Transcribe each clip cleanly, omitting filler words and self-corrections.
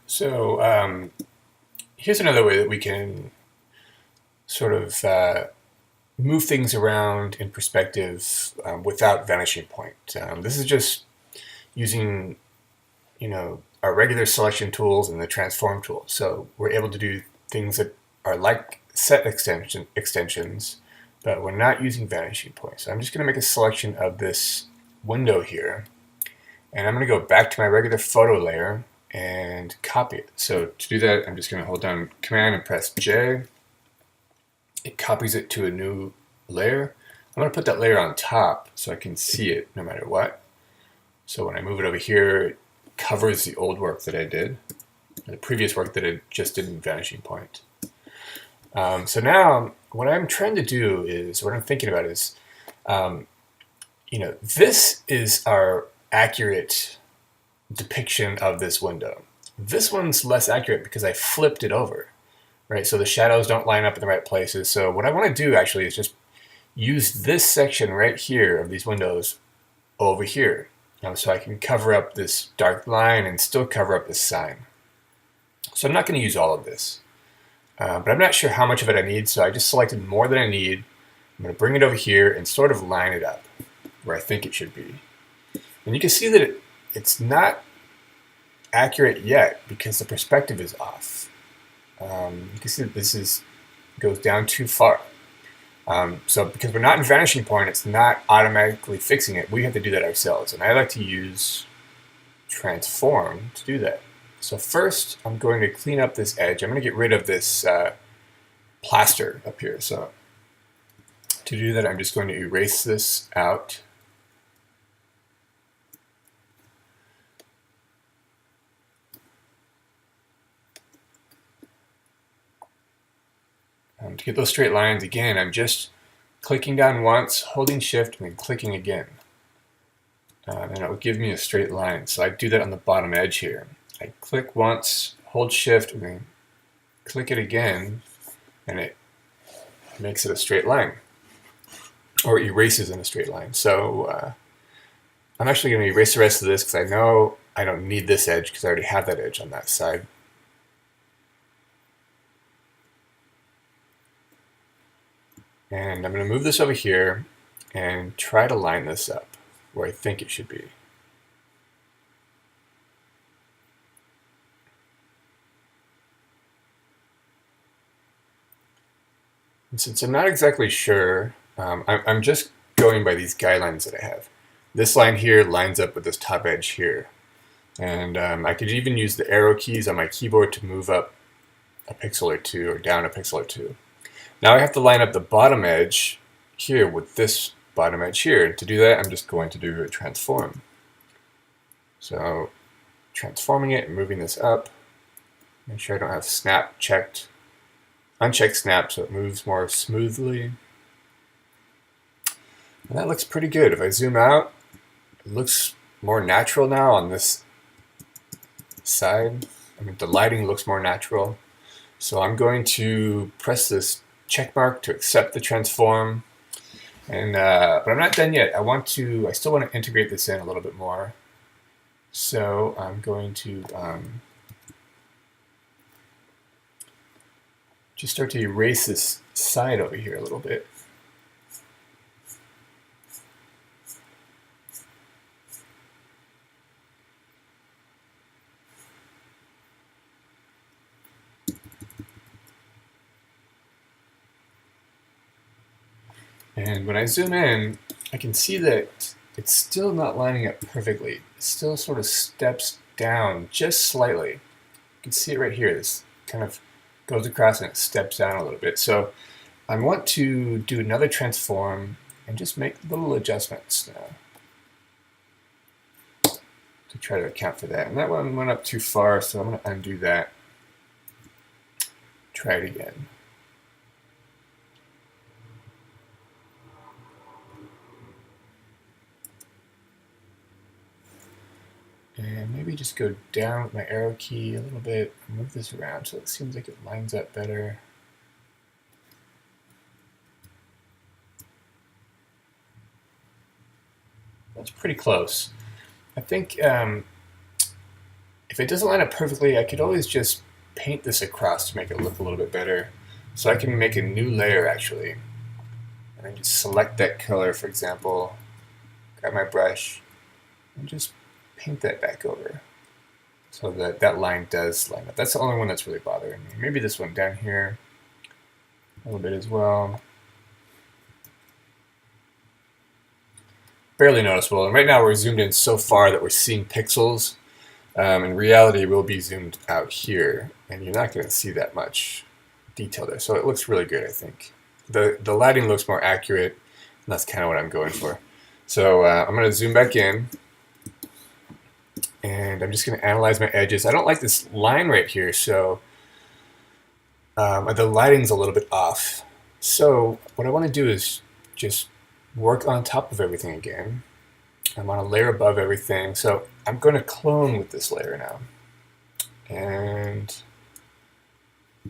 So here's another way that we can sort of move things around in perspective without vanishing point. This is just using, our regular selection tools and the transform tool. So we're able to do things that are like set extensions, but we're not using vanishing point. So I'm just going to make a selection of this window here, and I'm going to go back to my regular photo layer and copy it. So to do that, I'm just going to hold down Command and press J. It copies it to a new layer. I'm going to put that layer on top so I can see it no matter what. So when I move it over here, it covers the old work that I did, the previous work that I just did in Vanishing Point. So now what I'm trying to do is, what I'm thinking about is, this is our accurate depiction of this window. This one's less accurate because I flipped it over, right? So the shadows don't line up in the right places. So what I want to do actually is just use this section right here of these windows over here. So I can cover up this dark line and still cover up this sign. So I'm not going to use all of this, but I'm not sure how much of it I need, so I just selected more than I need. I'm going to bring it over here and sort of line it up where I think it should be. And you can see that it's not accurate yet because the perspective is off. You can see that this goes down too far. So because we're not in Vanishing Point, it's not automatically fixing it. We have to do that ourselves. And I like to use Transform to do that. So first, I'm going to clean up this edge. I'm going to get rid of this plaster up here. So to do that, I'm just going to erase this out. To get those straight lines, again, I'm just clicking down once, holding Shift, and then clicking again. And it will give me a straight line. So I do that on the bottom edge here. I click once, hold Shift, and then click it again, and it makes it a straight line, or erases in a straight line. So I'm actually going to erase the rest of this because I know I don't need this edge because I already have that edge on that side. And I'm going to move this over here and try to line this up where I think it should be. And since I'm not exactly sure, I'm just going by these guidelines that I have. This line here lines up with this top edge here. And I could even use the arrow keys on my keyboard to move up a pixel or two or down a pixel or two. Now I have to line up the bottom edge here with this bottom edge here. To do that, I'm just going to do a transform. So transforming it and moving this up. Make sure I don't have snap checked. Uncheck snap so it moves more smoothly. And that looks pretty good. If I zoom out, it looks more natural now on this side. I mean, the lighting looks more natural. So I'm going to press this check mark to accept the transform. And but I'm not done yet. I still want to integrate this in a little bit more. So I'm going to just start to erase this side over here a little bit. And when I zoom in, I can see that it's still not lining up perfectly. It still sort of steps down just slightly. You can see it right here. This kind of goes across and it steps down a little bit. So I want to do another transform and just make little adjustments now to try to account for that. And that one went up too far, so I'm going to undo that. Try it again. And maybe just go down with my arrow key a little bit, move this around so it seems like it lines up better. That's pretty close. I think if it doesn't line up perfectly, I could always just paint this across to make it look a little bit better. So I can make a new layer actually. And I just select that color, for example, grab my brush, and just paint that back over so that that line does line up. That's the only one that's really bothering me. Maybe this one down here a little bit as well. Barely noticeable. And right now we're zoomed in so far that we're seeing pixels. In reality, we'll be zoomed out here, and you're not going to see that much detail there. So it looks really good, I think. The lighting looks more accurate, and that's kind of what I'm going for. So I'm going to zoom back in, and I'm just going to analyze my edges. I don't like this line right here, so the lighting's a little bit off. So what I want to do is just work on top of everything again. I'm on a layer above everything, so I'm going to clone with this layer now. And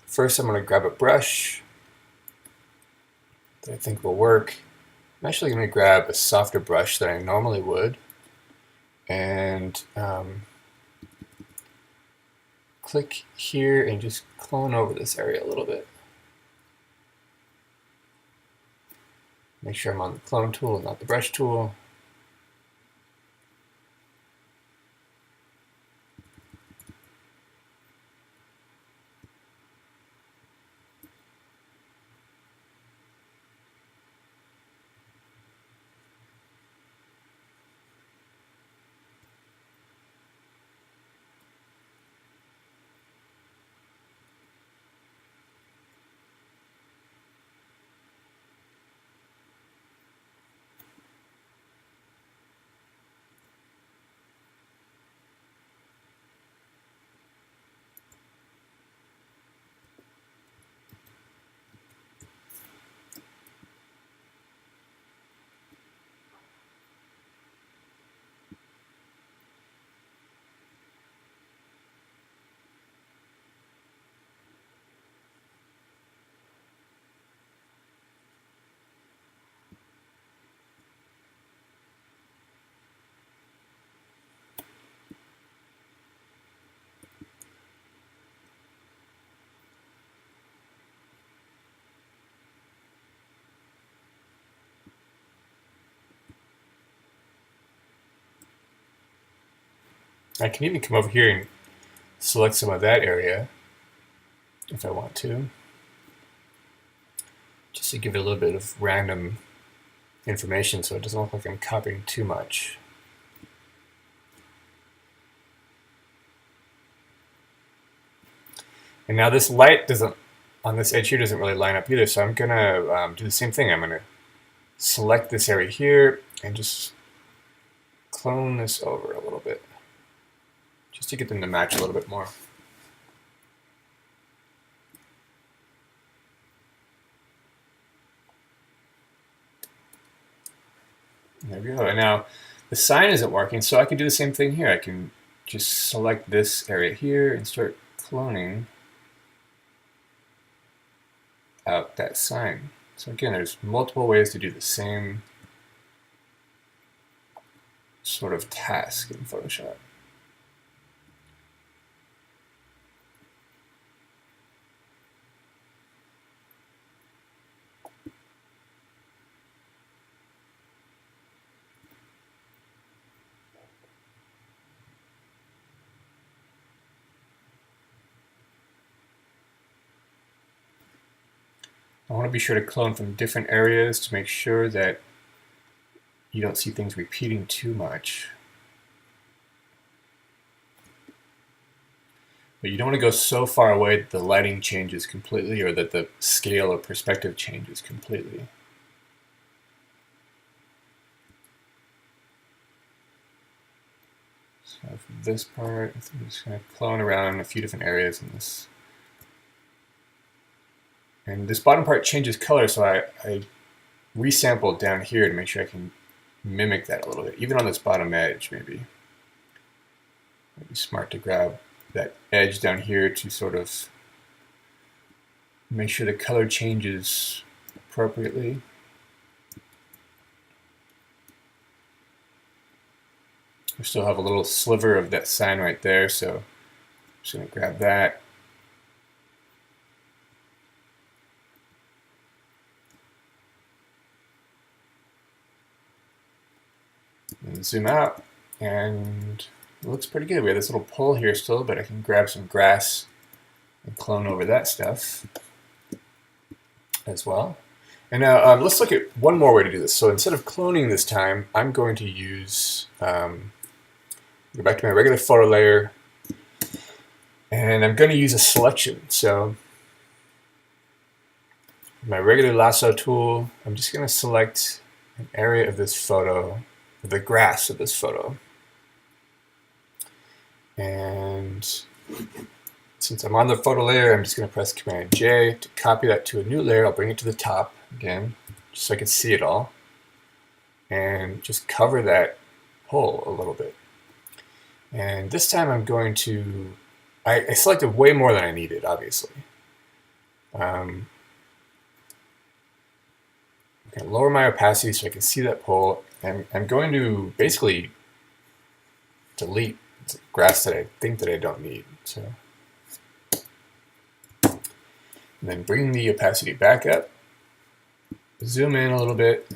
first I'm going to grab a brush that I think will work. I'm actually going to grab a softer brush than I normally would, and click here and just clone over this area a little bit. Make sure I'm on the clone tool and not the brush tool. I can even come over here and select some of that area if I want to, just to give it a little bit of random information so it doesn't look like I'm copying too much. And now this light doesn't, on this edge here, doesn't really line up either, so I'm going to do the same thing. I'm going to select this area here and just clone this over a little bit, just to get them to match a little bit more. There we go. And now the sign isn't working, so I can do the same thing here. I can just select this area here and start cloning out that sign. So again, there's multiple ways to do the same sort of task in Photoshop. I want to be sure to clone from different areas to make sure that you don't see things repeating too much. But you don't want to go so far away that the lighting changes completely or that the scale or perspective changes completely. So for this part, I'm just going to clone around a few different areas in this. And this bottom part changes color, so I resampled down here to make sure I can mimic that a little bit, even on this bottom edge maybe. It'd be smart to grab that edge down here to sort of make sure the color changes appropriately. We still have a little sliver of that sign right there, so Just going to grab that. And zoom out, and it looks pretty good. We have this little pole here still, but I can grab some grass and clone over that stuff as well. And now let's look at one more way to do this. So instead of cloning this time, I'm going to use, go back to my regular photo layer, and I'm going to use a selection. So my regular lasso tool, I'm just going to select an area of this photo, the grass of this photo. And since I'm on the photo layer, I'm just going to press Command J to copy that to a new layer. I'll bring it to the top again, just so I can see it all. And just cover that hole a little bit. And this time I'm going to, I selected way more than I needed, obviously. I'm going to lower my opacity so I can see that pole. And I'm going to basically delete grass that I think that I don't need. So, and then bring the opacity back up, zoom in a little bit,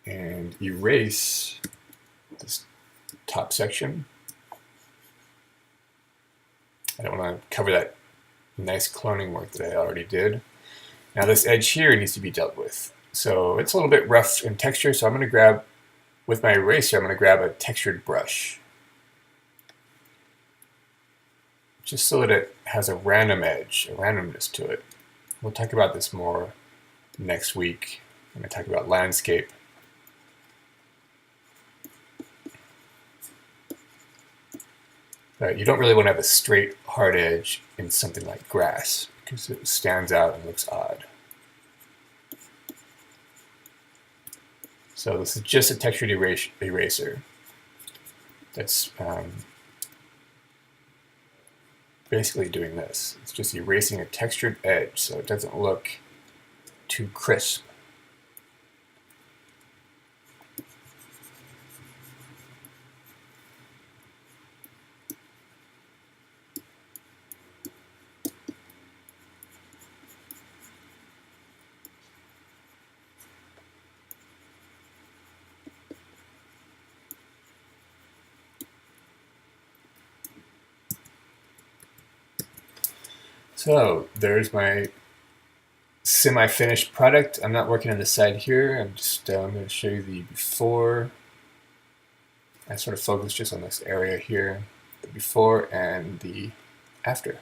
and erase this top section. I don't want to cover that nice cloning work that I already did. Now this edge here needs to be dealt with. So it's a little bit rough in texture, so I'm going to grab, with my eraser, I'm going to grab a textured brush. Just so that it has a random edge, a randomness to it. We'll talk about this more next week when I talk about landscape. You don't really want to have a straight, hard edge in something like grass because it stands out and looks odd. So this is just a textured eraser. That's basically doing this. It's just erasing a textured edge so it doesn't look too crisp. So there's my semi-finished product. I'm not working on the side here. I'm just going to show you the before. I sort of focus just on this area here, the before and the after.